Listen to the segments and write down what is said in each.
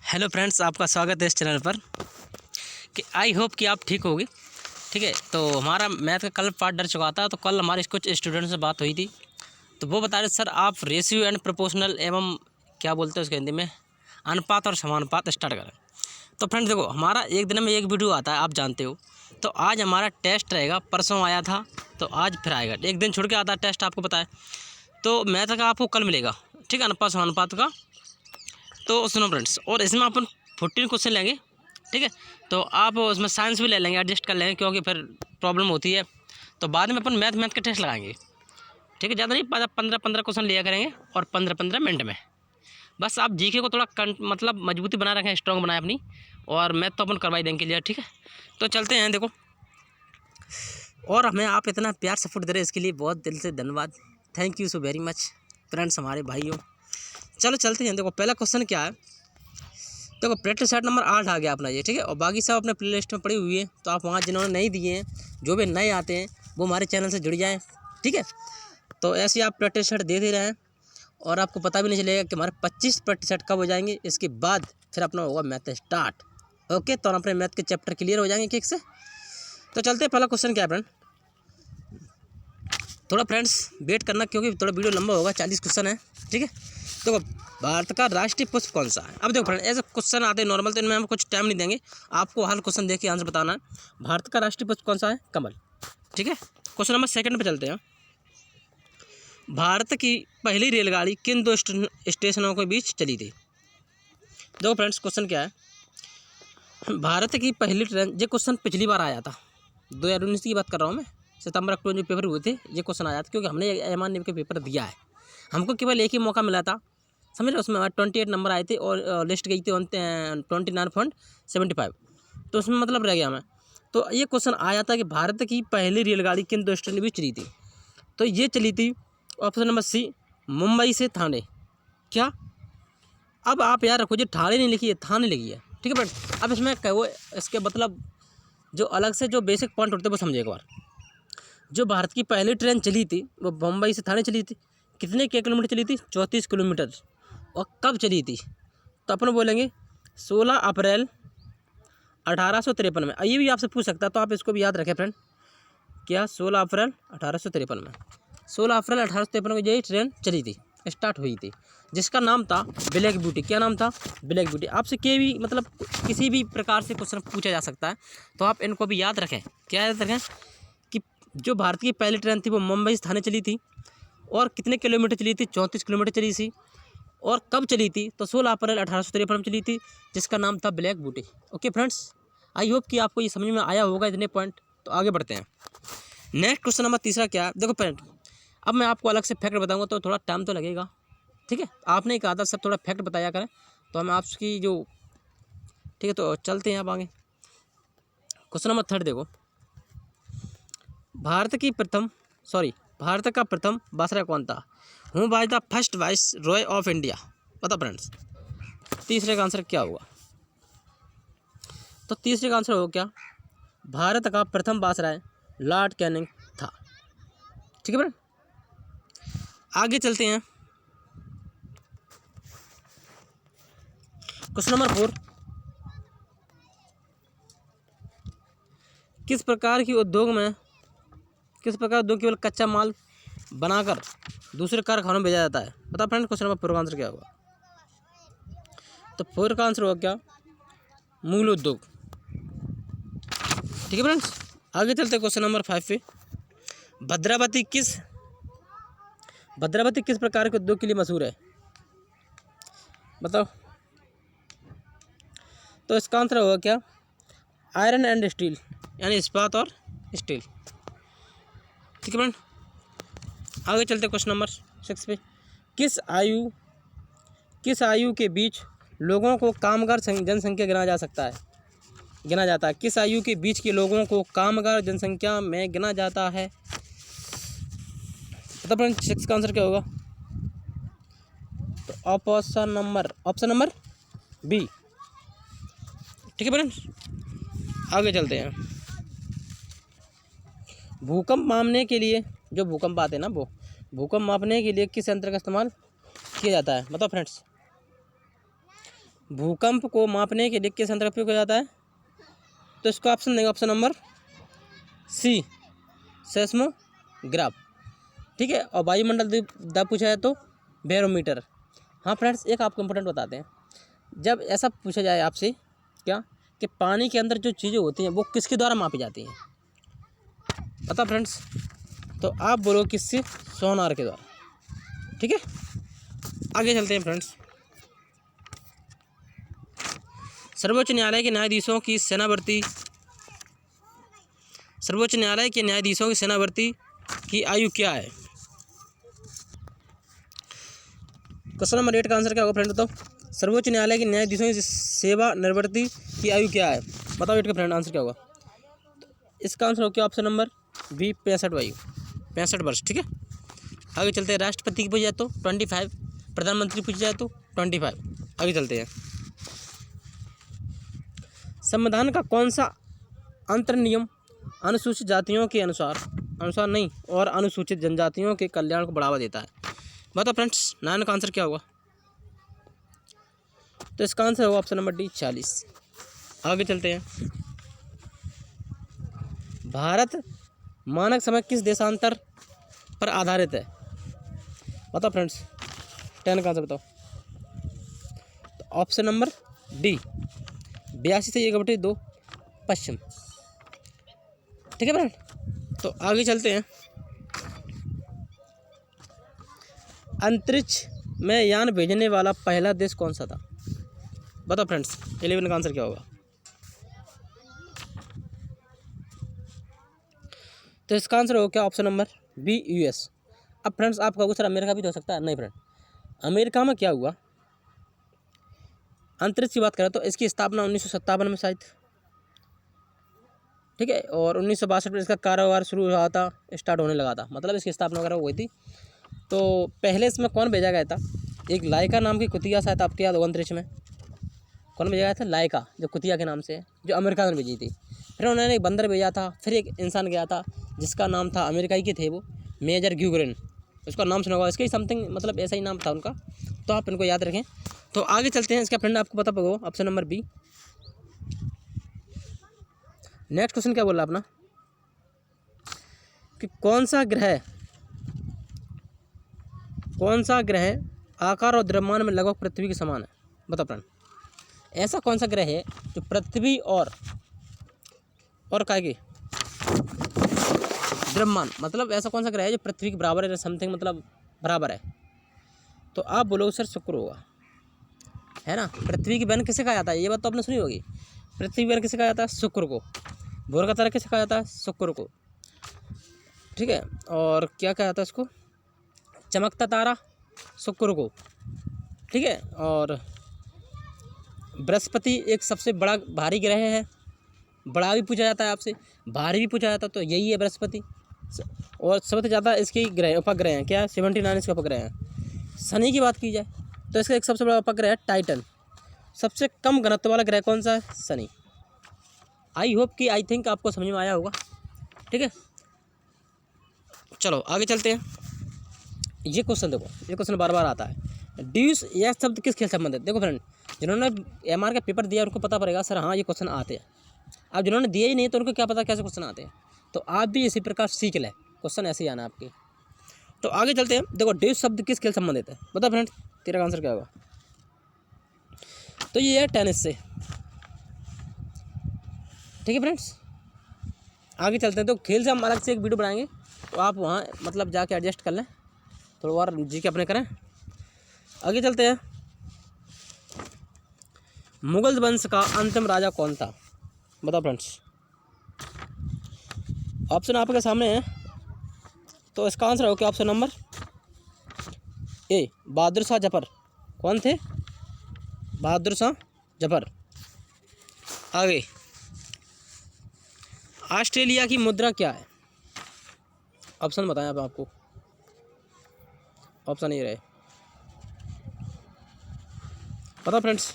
Hello friends, आपका स्वागत है इस चैनल पर। कि आई होप कि आप ठीक होगी। ठीक है, तो हमारा मैथ का कल पार्ट डर चुका था। तो कल हमारे कुछ स्टूडेंट से बात हुई थी, तो वो बता रहे सर आप रेशियो एंड प्रोपोर्शनल एवं क्या बोलते हैं उसके हिंदी में, अनुपात और समानुपात स्टार्ट करें। तो फ्रेंड्स देखो, हमारा एक दिन में एक वीडियो आता है, आप जानते हो। तो आज हमारा टेस्ट रहेगा, परसों आया था तो आज फिर आएगा, एक दिन छुड़ के आता है टेस्ट, आपको पता है। तो मैथ का आपको कल मिलेगा, ठीक है, अनुपात समानुपात का। तो सुनो फ्रेंड्स, और इसमें अपन 14 क्वेश्चन लेंगे, ठीक है। तो आप उसमें साइंस भी ले लेंगे, एडजस्ट कर लेंगे, क्योंकि फिर प्रॉब्लम होती है। तो बाद में अपन मैथ के टेस्ट लगाएंगे, ठीक है। ज़्यादा नहीं, 15-15 क्वेश्चन लिया करेंगे और 15-15 मिनट में। बस आप जीके को थोड़ा मतलब मजबूती बना रखें, स्ट्रॉन्ग बनाए अपनी, और मैथ तो अपन करवाई देंगे क्लियर, ठीक है। तो चलते हैं, देखो। और हमें आप इतना प्यार सपोर्ट दे रहे हैं, इसके लिए बहुत दिल से धन्यवाद। Thank you so very much friends, हमारे भाइयों। चलो चलते हैं। देखो पहला क्वेश्चन क्या है। देखो प्रैक्टिस सेट नंबर 8 आ गया अपना ये, ठीक है। और बाकी सब अपने प्ले लिस्ट में पड़ी हुई है, तो आप वहाँ जिन्होंने नहीं दिए हैं, जो भी नए आते हैं वो हमारे चैनल से जुड़ जाएँ, ठीक है। तो ऐसे आप प्रैक्टिस सेट दे रहे हैं, और आपको पता भी नहीं चलेगा कि हमारे 25 प्रैक्टिस सेट कब हो जाएंगे। इसके बाद फिर अपना होगा मैथ स्टार्ट। ओके, तो हम अपने मैथ के चैप्टर क्लियर हो जाएंगे ठीक से। तो चलते हैं, पहला क्वेश्चन क्या है फ्रेंड। थोड़ा फ्रेंड्स वेट करना, क्योंकि थोड़ा वीडियो लंबा होगा, 40 क्वेश्चन है, ठीक है। देखो भारत का राष्ट्रीय पुष्प कौन सा है। अब देखो फ्रेंड, ऐसे क्वेश्चन आते हैं नॉर्मल, तो इनमें हम कुछ टाइम नहीं देंगे, आपको हर क्वेश्चन देख के आंसर बताना है। भारत का राष्ट्रीय पुष्प कौन सा है? कमल, ठीक है। क्वेश्चन नंबर 2 पे चलते हैं। भारत की पहली रेलगाड़ी किन दो स्टेशनों के बीच चली थी? देखो फ्रेंड्स, क्वेश्चन क्या है। भारत की पहली ट्रेन, ये क्वेश्चन पिछली बार आया था, 2019 की बात कर रहा हूँ मैं, सितंबर अक्टूबर जो पेपर हुए थे, ये क्वेश्चन आया था, क्योंकि हमने एमान के पेपर दिया है। हमको केवल एक ही मौका मिला था, समझ रहे हो। उसमें 28 नंबर आए थे और लिस्ट गई थी 29.75, तो उसमें मतलब रह गया मैं। तो ये क्वेश्चन आया था कि भारत की पहली रेलगाड़ी किन दो स्टेशन के बीच चली थी। तो ये चली थी ऑप्शन नंबर सी, मुंबई से थाने। क्या? अब आप यार रखो, जो ठाणे नहीं लिखी है, थाने लिखी है, ठीक है फ्रेंड। अब इसमें वो इसके मतलब जो अलग से जो बेसिक पॉइंट होते हैं वो समझिए एक बार। जो भारत की पहली ट्रेन चली थी वो मुंबई से थाने चली थी। कितने के किलोमीटर चली थी? 34 किलोमीटर। और कब चली थी? तो अपन बोलेंगे 16 अप्रैल 1853 में। ये भी आपसे पूछ सकता है, तो आप इसको भी याद रखें फ्रेंड। क्या? 16 अप्रैल 1853 में। 16 अप्रैल 1853 को यही ट्रेन चली थी, स्टार्ट हुई थी, जिसका नाम था ब्लैक ब्यूटी। क्या नाम था? Black beauty. आपसे के भी मतलब किसी भी प्रकार से क्वेश्चन पूछा जा सकता है, तो आप इनको भी याद रखें। क्या याद रखें? कि जो भारत की पहली ट्रेन थी वो मुंबई से थाने चली थी, और कितने किलोमीटर चली थी? 34 किलोमीटर चली थी। और कब चली थी? तो 16 अप्रैल 1853 में चली थी, जिसका नाम था black beauty. Okay friends, I hope कि आपको ये समझ में आया होगा इतने पॉइंट। तो आगे बढ़ते हैं। नेक्स्ट क्वेश्चन नंबर 3 क्या है। देखो फ्रेंड, अब मैं आपको अलग से फैक्ट बताऊंगा, तो थोड़ा टाइम तो लगेगा, ठीक है। आपने कहा था सब थोड़ा फैक्ट बताया करें, तो हम आपकी जो, ठीक है। तो चलते हैं आप आगे। क्वेश्चन नंबर 3 देखो। भारत का प्रथम वायसराय कौन था? Who was the first vice Roy of India? बताओ फ्रेंड्स, तीसरे का आंसर क्या होगा? तो तीसरे का आंसर होगा क्या? भारत का प्रथम वायसराय लॉर्ड कैनिंग था, ठीक है फ्रेंड। आगे चलते हैं। Question number 4। किस प्रकार उद्योग केवल कच्चा माल बनाकर दूसरे कारखानों में भेजा जाता है? बता फ्रेंड, क्वेश्चन नंबर 4 का आंसर क्या होगा? तो 4 का आंसर होगा क्या? मूल उद्योग, ठीक है फ्रेंड्स। आगे चलते हैं क्वेश्चन नंबर 5 पे। भद्रावती किस प्रकार के उद्योग के लिए मशहूर है? बताओ। तो इसका आंसर होगा क्या? आयरन एंड स्टील, यानी इस्पात और स्टील, ठीक है फ्रेंड। आगे चलते क्वेश्चन नंबर 6 पे। किस आयु के बीच लोगों को कामगार जनसंख्या गिना जाता है? किस आयु के बीच के लोगों को कामगार जनसंख्या में गिना जाता है? तो फ्रेंड 6 का आंसर क्या होगा? तो ऑप्शन नंबर बी, ठीक है फ्रेंड। आगे चलते हैं। भूकंप मापने के लिए, जो भूकंप आते हैं ना, वो भूकंप मापने के लिए किस यंत्र का इस्तेमाल किया जाता है? बताओ फ्रेंड्स। भूकंप को मापने के लिए किस यंत्र का उपयोग किया जाता है? तो इसका ऑप्शन देंगे, ऑप्शन नंबर सी, सेस्मोग्राफ। ठीक है। और वायुमंडल दबाव पूछा जाए तो बैरोमीटर। हाँ फ्रेंड्स, एक आपको इम्पोर्टेंट बताते हैं, जब ऐसा पूछा जाए आपसे क्या कि पानी के अंदर जो चीज़ें होती हैं वो किसके द्वारा मापी जाती हैं, पता फ्रेंड्स? तो आप बोलो किससे? सोनार के द्वारा। ठीक है, आगे चलते हैं फ्रेंड्स। सर्वोच्च न्यायालय के न्यायाधीशों की सेनाभर्ती, सर्वोच्च न्यायालय के न्यायाधीशों की सेनाभर्ती की आयु क्या है? क्वेश्चन नंबर 8 का आंसर क्या होगा फ्रेंड, बताओ। सर्वोच्च न्यायालय के न्यायाधीशों की सेवा निवृत्ति की आयु क्या है? बताओ 8 का फ्रेंड आंसर क्या होगा? इसका आंसर हो क्या, ऑप्शन नंबर बी, 65 वर्ष। ठीक है, आगे चलते हैं। राष्ट्रपति की पूछा जाए तो 25, प्रधानमंत्री पूछा जाए तो 25। आगे चलते हैं। संविधान का कौन सा अंतर नियम अनुसूचित जातियों के अनुसार नहीं और अनुसूचित जनजातियों के कल्याण को बढ़ावा देता है? बताओ फ्रेंड्स, 9 का आंसर क्या होगा? तो इसका आंसर होगा ऑप्शन नंबर डी, 40। आगे चलते हैं। भारत मानक समय किस देशांतर पर आधारित है? बताओ फ्रेंड्स, 10 का आंसर बताओ। तो ऑप्शन नंबर डी, 82 से 1/2 पश्चिम। ठीक है फ्रेंड, तो आगे चलते हैं। अंतरिक्ष में यान भेजने वाला पहला देश कौन सा था? बताओ फ्रेंड्स, 11 का आंसर क्या होगा? तो इसका आंसर होगा क्या, ऑप्शन नंबर बी, यूएस। अब फ्रेंड्स आप कहोगे सर अमेरिका भी तो हो सकता है। नहीं फ्रेंड, अमेरिका में क्या हुआ, अंतरिक्ष की बात करें तो इसकी स्थापना 1957 में शायद। ठीक है, और 1962 में इसका कारोबार शुरू हुआ था, स्टार्ट होने लगा था, मतलब इसकी स्थापना वगैरह हुई थी। तो पहले इसमें कौन भेजा गया था? एक लाइका नाम की कुतिया शायद आपके याद होगा। अंतरिक्ष में कौन भेजा गया था? लाइका, जो कुतिया के नाम से है, जो अमेरिका ने भेजी थी। फिर उन्होंने एक बंदर भेजा था, फिर एक इंसान गया था जिसका नाम था, अमेरिकाई के थे वो, मेजर ग्यूगरिन। उसका नाम सुना होगा, इसका ही समथिंग मतलब ऐसा ही नाम था उनका, तो आप इनको याद रखें। तो आगे चलते हैं। इसका फ्रेंड आपको पता होगा, option number B. Next question क्या बोला अपना कि कौन सा ग्रह आकार और द्रव्यमान में लगभग पृथ्वी के समान है? बताओ फ्रेंड, ऐसा कौन सा ग्रह है जो पृथ्वी और क्या की द्रव्यमान, मतलब ऐसा कौन सा ग्रह है जो पृथ्वी के बराबर है, समथिंग मतलब बराबर है? तो आप बोलोगे सर शुक्र होगा, है ना। पृथ्वी की बहन किसे कहा जाता है? ये बात तो आपने सुनी होगी। पृथ्वी की बहन किसे कहा जाता है? शुक्र को। भोर का तारा किसे कहा जाता है? शुक्र को। ठीक है, और क्या कहा जाता है इसको? चमकता तारा, शुक्र को। ठीक है, और बृहस्पति एक सबसे बड़ा भारी ग्रह है। बड़ा भी पूछा जाता है आपसे, भारी भी पूछा जाता है, तो यही है बृहस्पति। और सबसे ज़्यादा इसके ग्रह उपग्रह हैं क्या? 79 इसके उपग्रह हैं। शनि की बात की जाए तो इसका एक सबसे बड़ा उपग्रह है टाइटन। सबसे कम घनत्व वाला ग्रह कौन सा है? शनि। आई थिंक आपको समझ में आया होगा। ठीक है, चलो आगे चलते हैं। ये क्वेश्चन देखो, ये क्वेश्चन बार बार आता है। ड्यूस यह शब्द किस खेल से संबंधित? देखो फ्रेंड, जिन्होंने एमआर का पेपर दिया उनको पता पड़ेगा सर हाँ ये क्वेश्चन आते हैं। अब जिन्होंने दिया ही नहीं तो उनको क्या पता कैसे क्वेश्चन आते हैं। तो आप भी इसी प्रकार सीख लें, क्वेश्चन ऐसे ही आना आपके। तो आगे चलते हैं। देखो, ड्यूस शब्द किस खेल से संबंधित है? बता फ्रेंड, तेरा आंसर क्या होगा? तो ये है टेनिस से। ठीक है फ्रेंड्स, आगे चलते हैं। तो खेल से हम अलग से एक वीडियो बनाएंगे, तो आप वहाँ मतलब जाके एडजस्ट कर लें, थोड़ा और जी के अपने करें। आगे चलते हैं। मुगल वंश का अंतिम राजा कौन था? बताओ फ्रेंड्स, ऑप्शन आपके सामने है। तो इसका आंसर हो क्या, option number A, Bahadur Shah Zafar. कौन थे? बहादुर शाह जफर। आगे, ऑस्ट्रेलिया की मुद्रा क्या है? ऑप्शन बताएं आप आपको, ऑप्शन ये रहे, पता फ्रेंड्स?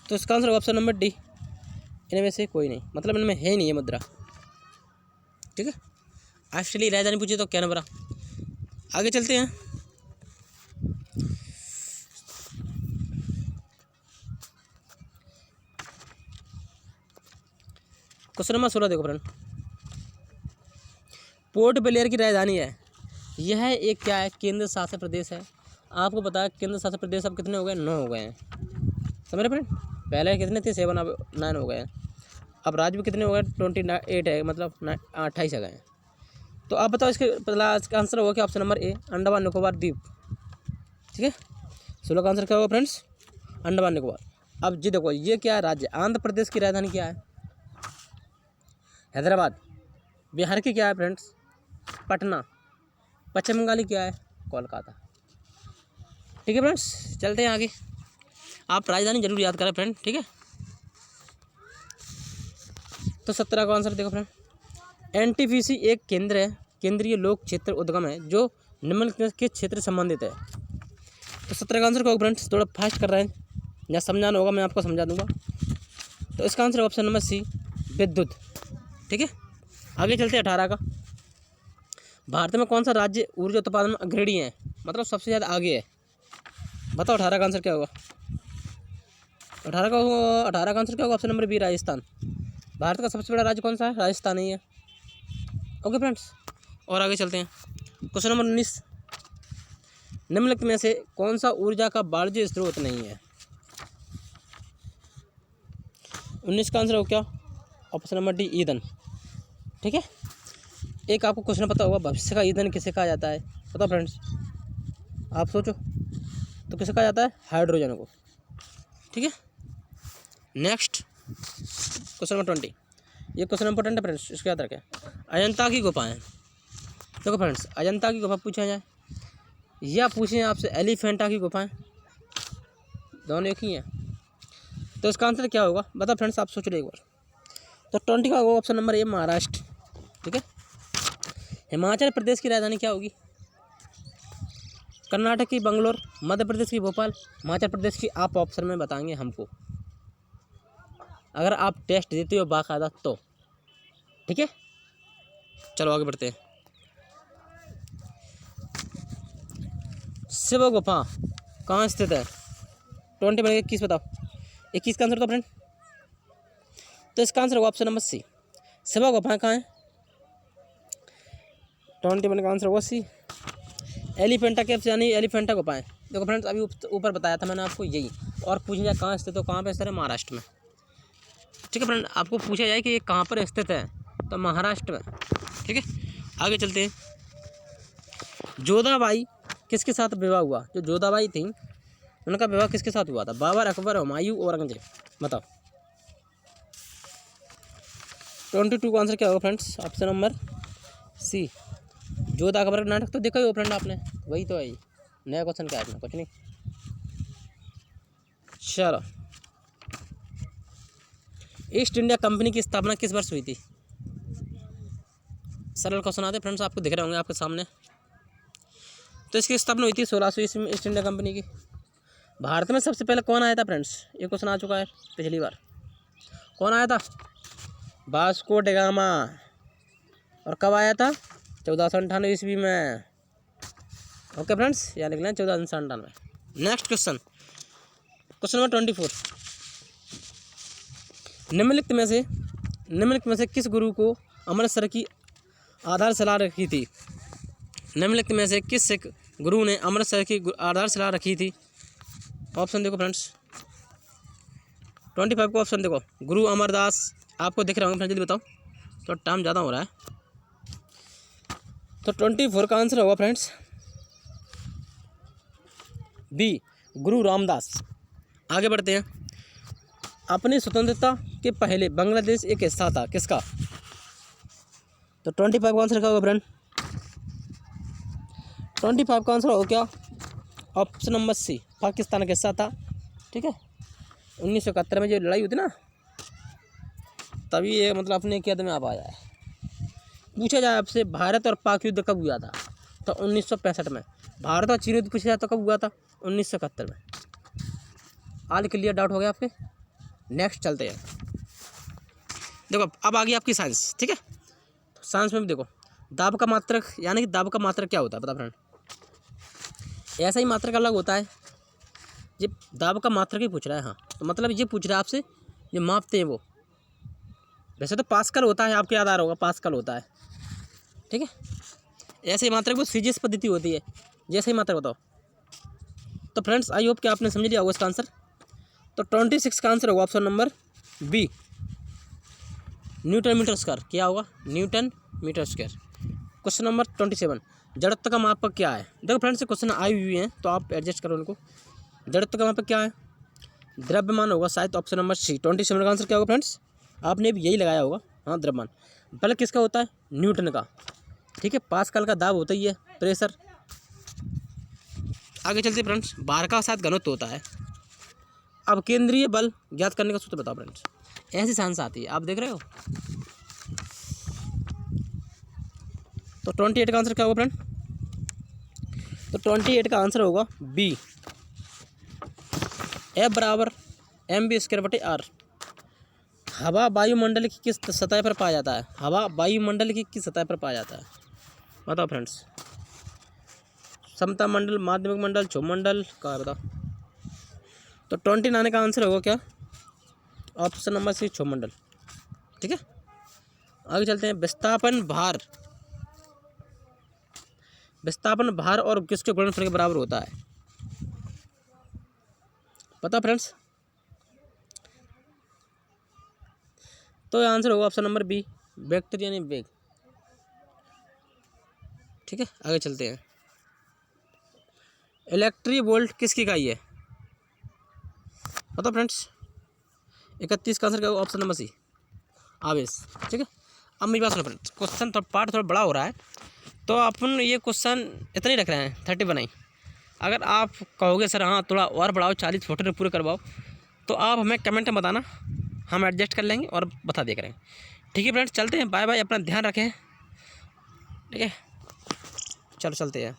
तो इसका आंसर ऑप्शन नंबर डी, इनमें से कोई नहीं, मतलब इनमें है नहीं ये मुद्रा। ठीक है, ऑस्ट्रेलिया राजधानी पूछिए तो कैनबरा। आगे चलते हैं। क्वेश्चन नंबर 16 देखो फ्रेंड, पोर्ट ब्लेयर की राजधानी है, यह एक क्या है, केंद्र शासित प्रदेश है। आपको पता है केंद्र शासित प्रदेश अब कितने हो गए, 9 हो गए हैं, समझ रहे फ्रेंड। पहले कितने थे, 7 अब 9 हो गए हैं। अब राज्य भी कितने हो गए, 28 है, मतलब 28 आ गए हैं। तो आप बताओ इसके पहला इसका आंसर होगा क्या, option number A Andaman Nicobar द्वीप। ठीक है, 16 का आंसर क्या होगा फ्रेंड्स, अंडमान निकोबार। अब जी देखो ये क्या है राज्य, आंध्र प्रदेश की राजधानी क्या है, हैदराबाद। बिहार की क्या है फ्रेंड्स, पटना। पश्चिम बंगाली क्या है, कोलकाता। ठीक है फ्रेंड्स, चलते हैं आगे। आप राजधानी जरूर याद करें फ्रेंड, ठीक है। तो 17 का आंसर देखो फ्रेंड, एनटीपीसी एक केंद्र है, केंद्रीय लोक क्षेत्र उद्गम है जो निम्नलिखित के क्षेत्र से संबंधित है। तो 17 का आंसर क्या होगा फ्रेंड्स, थोड़ा फास्ट कर रहे हैं या समझाना होगा, मैं आपको समझा दूंगा। तो इसका आंसर ऑप्शन नंबर सी विद्युत। ठीक है, आगे चलते हैं 18 का, भारत में कौन सा राज्य ऊर्जा उत्पादन में अग्रणी है, मतलब सबसे ज़्यादा आगे है। बताओ 18 का आंसर क्या होगा, 18 का आंसर क्या होगा, option number B Rajasthan. Bharat का सबसे बड़ा राज्य कौन सा है, राजस्थान ही है। ओके फ्रेंड्स, और आगे चलते हैं। क्वेश्चन नंबर 19, निम्नलिखित में से कौन सा ऊर्जा का वाणिज्य स्रोत नहीं है। 19 का आंसर हो क्या, ऑप्शन नंबर डी ईंधन। ठीक है, एक आपको क्वेश्चन पता होगा, भविष्य का ईंधन किसे कहा जाता है, पता फ्रेंड्स, आप सोचो तो किसे कहा जाता है, हाइड्रोजन को। ठीक है, नेक्स्ट क्वेश्चन नंबर 20, ये क्वेश्चन इंपॉर्टेंट है फ्रेंड्स, इसको याद रखें। अजंता की गुफाएं, देखो फ्रेंड्स अजंता की गुफा पूछा जाए या पूछें आपसे एलिफेंटा की गुफाएं, दोनों एक ही हैं। तो इसका आंसर क्या होगा, बता फ्रेंड्स, आप सोच रहे एक बार। तो 20 का होगा ऑप्शन नंबर ए महाराष्ट्र। ठीक है, हिमाचल प्रदेश की राजधानी क्या होगी, कर्नाटक की बंगलोर, मध्य प्रदेश की भोपाल, हिमाचल प्रदेश की आप ऑप्शन में बताएंगे हमको, अगर आप टेस्ट देते हो बाकायदा तो। ठीक है, चलो आगे बढ़ते हैं। शिव गुफा कहाँ स्थित है, 20 बन 21 बताओ, 21 का आंसर तो फ्रेंड, तो इसका आंसर होगा ऑप्शन नंबर सी, शिव गुफा कहाँ है, 21 का आंसर होगा सी, एलिफेंटा केव्स यानी एलिफेंटा गुफाएं। देखो फ्रेंड्स अभी ऊपर बताया था मैंने आपको यही, और पूछा जाए कहाँ स्थित हो, कहाँ पे स्थित है, महाराष्ट्र में। ठीक है फ्रेंड, आपको पूछा जाए कि ये कहाँ पर स्थित है, तो महाराष्ट्र में। ठीक है, आगे चलते हैं। जोधाबाई किसके साथ विवाह हुआ, जो जोधाबाई थी उनका विवाह किसके साथ हुआ था, बाबर, अकबर, हुमायूं, औरंगजेब। बताओ 22 का आंसर क्या होगा friends, option number C Jodha Akbar का नाटक तो देखा ही हो फ्रेंड आपने, वही तो है। नया क्वेश्चन क्या है इसमें, कुछ नहीं। चलो, ईस्ट इंडिया कंपनी की स्थापना किस वर्ष हुई थी, सरल क्वेश्चन आते फ्रेंड्स, आपको दिख रहे होंगे आपके सामने। तो इसकी स्थापना हुई थी 1600 ईस्वी में ईस्ट इंडिया कंपनी की। भारत में सबसे पहले कौन आया था फ्रेंड्स, ये क्वेश्चन आ चुका है पिछली बार, कौन आया था, वास्को ड गामा। और कब आया था, 1498 ईस्वी में। ओके फ्रेंड्स, याद लिख लें 1498। नेक्स्ट क्वेश्चन, क्वेश्चन नंबर 24, निम्नलिखित में से किस गुरु को अमृतसर की आधारशिला रखी थी, निम्नलिखित में से किस सिख गुरु ने अमृतसर की आधारशिला रखी थी। ऑप्शन देखो फ्रेंड्स, 25 को ऑप्शन देखो, गुरु अमरदास, आपको दिख रहा होंगे फ्रेंड्स, जल्दी बताओ, तो टाइम ज़्यादा हो रहा है। तो 24 का आंसर होगा फ्रेंड्स बी गुरु रामदास। आगे बढ़ते हैं। अपनी स्वतंत्रता के पहले बांग्लादेश एक हिस्सा था किसका, तो 25 का आंसर क्या होगा फ्रेंड, 25 का आंसर होगा क्या, ऑप्शन नंबर सी पाकिस्तान का हिस्सा था। ठीक है, 1971 में जो लड़ाई हुई थी ना, तभी ये मतलब अपने कैद में आ पाया है। पूछा जाए आपसे भारत और पाक युद्ध कब हुआ था, तो 1965 में। भारत और चीन युद्ध पूछा जाए तो कब हुआ था, 1971 में। हाल क्लियर डाउट हो गया आपके। नेक्स्ट चलते हैं, देखो अब आ गई आपकी साइंस। ठीक है, साइंस में भी देखो दाब का मात्रक, यानी कि दाब का मात्रक क्या होता है पता फ्रेंड, ऐसा ही मात्रक अलग होता है, ये दाब का मात्रक ही पूछ रहा है। हाँ, तो मतलब ये पूछ रहा है आपसे, जो मापते हैं वो, वैसे तो पास्कल होता है, आपको याद आ रहा होगा, पास्कल होता है, ठीक है। ऐसे ही मात्रक वो सीजीएस पद्धति होती है, जैसे ही मात्रक बताओ। तो फ्रेंड्स आई होप कि आपने समझ लिया होगा इसका आंसर। तो 26 का आंसर होगा option number B, newton meter square. क्या होगा? Newton meter square. Question number 27, जड़त्व का मापक क्या है? देखो फ्रेंड्स क्वेश्चन आए हुए हैं तो आप एडजस्ट करो उनको। जड़त्व का मापक क्या है? द्रव्यमान होगा शायद, ऑप्शन नंबर सी। 27 का आंसर क्या होगा फ्रेंड्स? आपने भी यही लगाया होगा, हाँ द्रव्यमान। बल किसका होता है? न्यूटन का, ठीक है। पास्कल का दाब होता ही है, प्रेशर। आगे चलते फ्रेंड्स, भार का साथ घनत्व होता है। अब केंद्रीय बल ज्ञात करने का सूत्र बताओ फ्रेंड्स। ऐसी सांस आती है, आप देख रहे हो। तो 28 का आंसर क्या होगा फ्रेंड? तो 28 का आंसर होगा बी, F बराबर mv²/r। हवा वायुमंडल की किस सतह पर पाया जाता है? हवा वायुमंडल की किस सतह पर पाया जाता है? बताओ फ्रेंड्स। समता मंडल, माध्यमिक मंडल, क्षोभमंडल, कहाँ बताओ। तो 29 का आंसर होगा क्या? ऑप्शन नंबर सी, क्षोभमंडल, ठीक है। आगे चलते हैं, विस्थापन भार और किसके गुणनफल के बराबर होता है? पता फ्रेंड्स? तो आंसर होगा ऑप्शन नंबर बी, वेक्टर यानी वेग, ठीक है। आगे चलते हैं, इलेक्ट्रिक वोल्ट किसकी इकाई है? पता फ्रेंड्स? 31 का आंसर क्या होगा? ऑप्शन नंबर सी, आवेश, ठीक है। अब मेरी बात सुनो फ्रेंड्स, क्वेश्चन पार्ट थोड़ा बड़ा हो रहा है तो अपन ये क्वेश्चन इतना ही रख रहे हैं, 30 बनाई। अगर आप कहोगे सर हाँ थोड़ा और बढ़ाओ, 40 फोटो पूरे करवाओ, तो आप हमें कमेंट में बताना, हम एडजस्ट कर लेंगे और बता दिया करेंगे, ठीक है फ्रेंड्स। चलते हैं, बाय बाय, अपना ध्यान रखें, ठीक है। चलो चलते हैं।